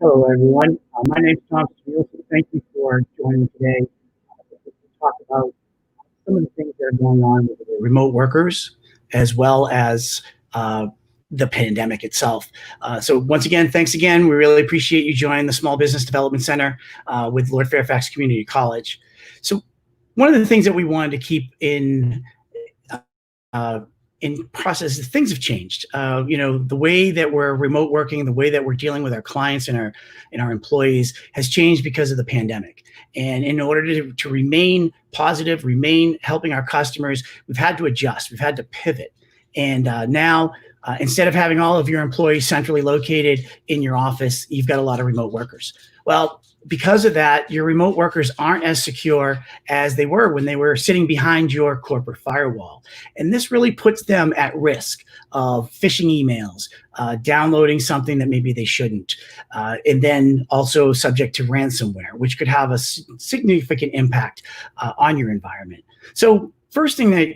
Hello, everyone. My name is Tom Stamulis. Thank you for joining today to talk about some of the things that are going on with the remote workers, as well as uh, the pandemic itself. So once again, thanks again. We really appreciate you joining the Small Business Development Center with Lord Fairfax Community College. So one of the things that we wanted to keep uh, in process, things have changed. The way that we're remote working, the way that we're dealing with our clients and our employees has changed because of the pandemic. And in order to remain positive, remain helping our customers, we've had to adjust. We've had to pivot. And now, instead of having all of your employees centrally located in your office, you've got a lot of remote workers. Well, because of that, your remote workers aren't as secure as they were when they were sitting behind your corporate firewall. And this really puts them at risk of phishing emails, downloading something that maybe they shouldn't, and then also subject to ransomware, which could have a significant impact on your environment. So first thing that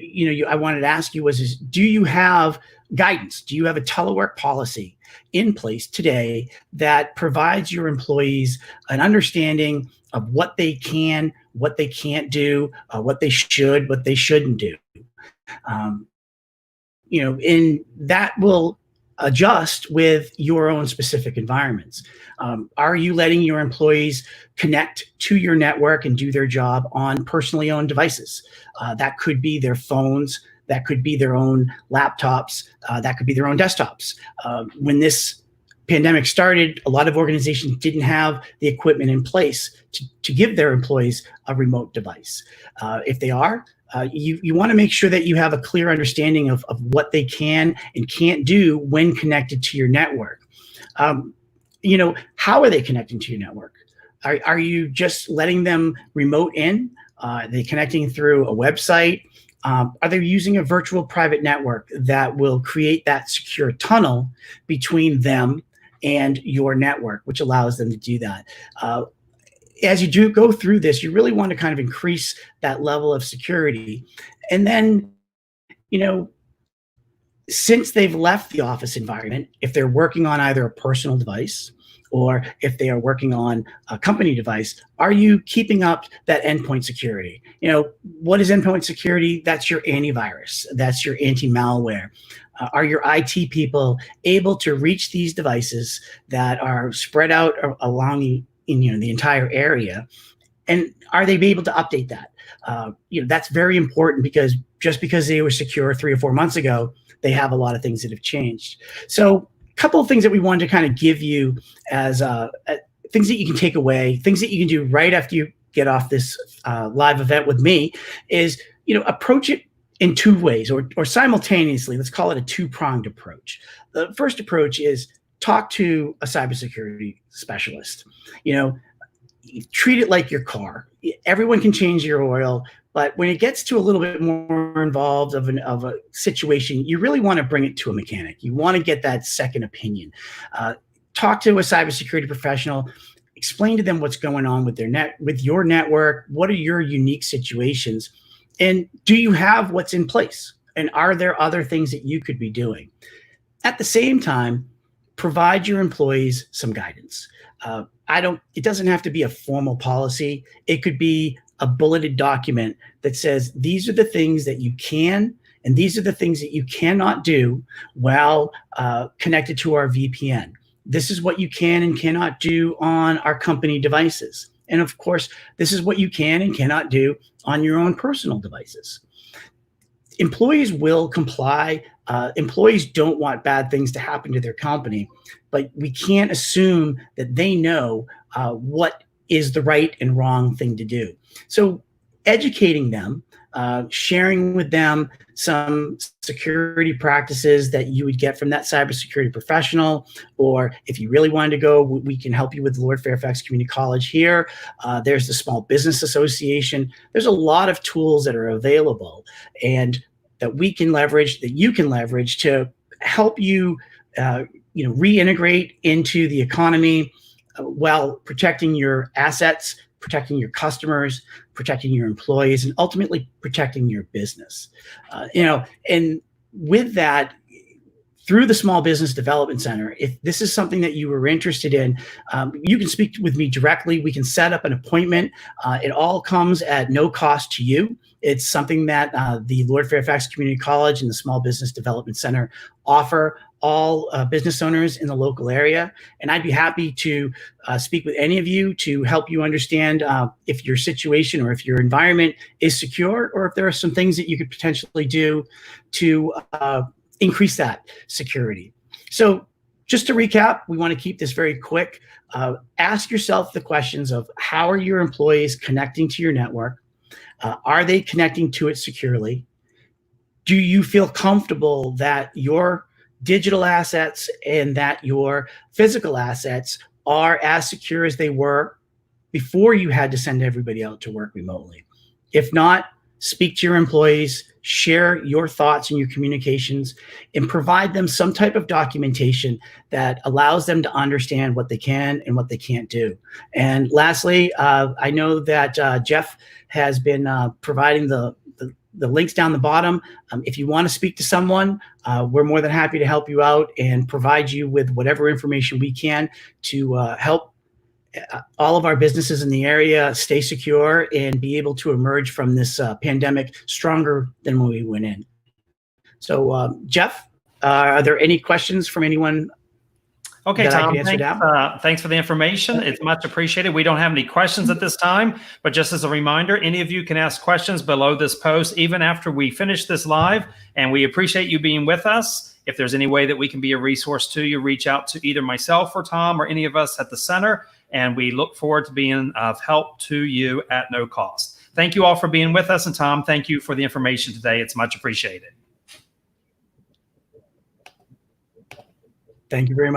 I wanted to ask you was, do you have guidance? Do you have a telework policy in place today that provides your employees an understanding of what they can, what they can't do, what they should, what they shouldn't do? Um, and that will adjust with your own specific environments. Are you letting your employees connect to your network and do their job on personally owned devices? That could be their phones, that could be their own laptops, that could be their own desktops. When this pandemic started, a lot of organizations didn't have the equipment in place to give their employees a remote device. If they are, you want to make sure that you have a clear understanding of what they can and can't do when connected to your network. How are they connecting to your network? Are you just letting them remote in? Are they connecting through a website? Are they using a virtual private network that will create that secure tunnel between them and your network, which allows them to do that? As you do go through this, you really want to kind of increase that level of security. And then, since they've left the office environment, if they're working on either a personal device or if they are working on a company device, are you keeping up that endpoint security? What is endpoint security? That's your antivirus. That's your anti-malware. Are your IT people able to reach these devices that are spread out along the entire area? And are they able to update that? That's very important, because just because they were secure 3 or 4 months ago, they have a lot of things that have changed. So a couple of things that we wanted to kind of give you as things that you can take away, things that you can do right after you get off this live event with me is, approach it in two ways or simultaneously. Let's call it a two-pronged approach. The first approach is talk to a cybersecurity specialist. Treat it like your car. Everyone can change your oil, but when it gets to a little bit more involved of a situation, you really want to bring it to a mechanic. You want to get that second opinion. Talk to a cybersecurity professional. Explain to them what's going on with your network. What are your unique situations, and do you have what's in place? And are there other things that you could be doing? At the same time, provide your employees some guidance. It doesn't have to be a formal policy. It could be a bulleted document that says, these are the things that you can, and these are the things that you cannot do while connected to our VPN. This is what you can and cannot do on our company devices. And of course, this is what you can and cannot do on your own personal devices. Employees will comply. Employees don't want bad things to happen to their company, but we can't assume that they know what is the right and wrong thing to do. So educating them, sharing with them some security practices that you would get from that cybersecurity professional, or if you really wanted to go, we can help you with Lord Fairfax Community College here. There's the Small Business Association. There's a lot of tools that are available and that we can leverage, that you can leverage to help you, reintegrate into the economy while protecting your assets, protecting your customers, protecting your employees, and ultimately protecting your business. And with that, through the Small Business Development Center. If this is something that you were interested in, you can speak with me directly. We can set up an appointment. It all comes at no cost to you. It's something that the Lord Fairfax Community College and the Small Business Development Center offer all business owners in the local area. And I'd be happy to speak with any of you to help you understand if your situation or if your environment is secure, or if there are some things that you could potentially do to increase that security. So just to recap, we want to keep this very quick. Ask yourself the questions of: how are your employees connecting to your network? Are they connecting to it securely? Do you feel comfortable that your digital assets and that your physical assets are as secure as they were before you had to send everybody out to work remotely? If not, speak to your employees, share your thoughts and your communications, and provide them some type of documentation that allows them to understand what they can and what they can't do. And lastly, I know that Jeff has been providing the links down the bottom. If you want to speak to someone, we're more than happy to help you out and provide you with whatever information we can to help all of our businesses in the area stay secure and be able to emerge from this pandemic stronger than when we went in. So, Jeff, are there any questions from anyone? Okay, Tom, thanks for the information. It's much appreciated. We don't have any questions at this time, but just as a reminder, any of you can ask questions below this post, even after we finish this live, and we appreciate you being with us. If there's any way that we can be a resource to you, reach out to either myself or Tom or any of us at the center, and we look forward to being of help to you at no cost. Thank you all for being with us, and Tom, thank you for the information today. It's much appreciated. Thank you very much.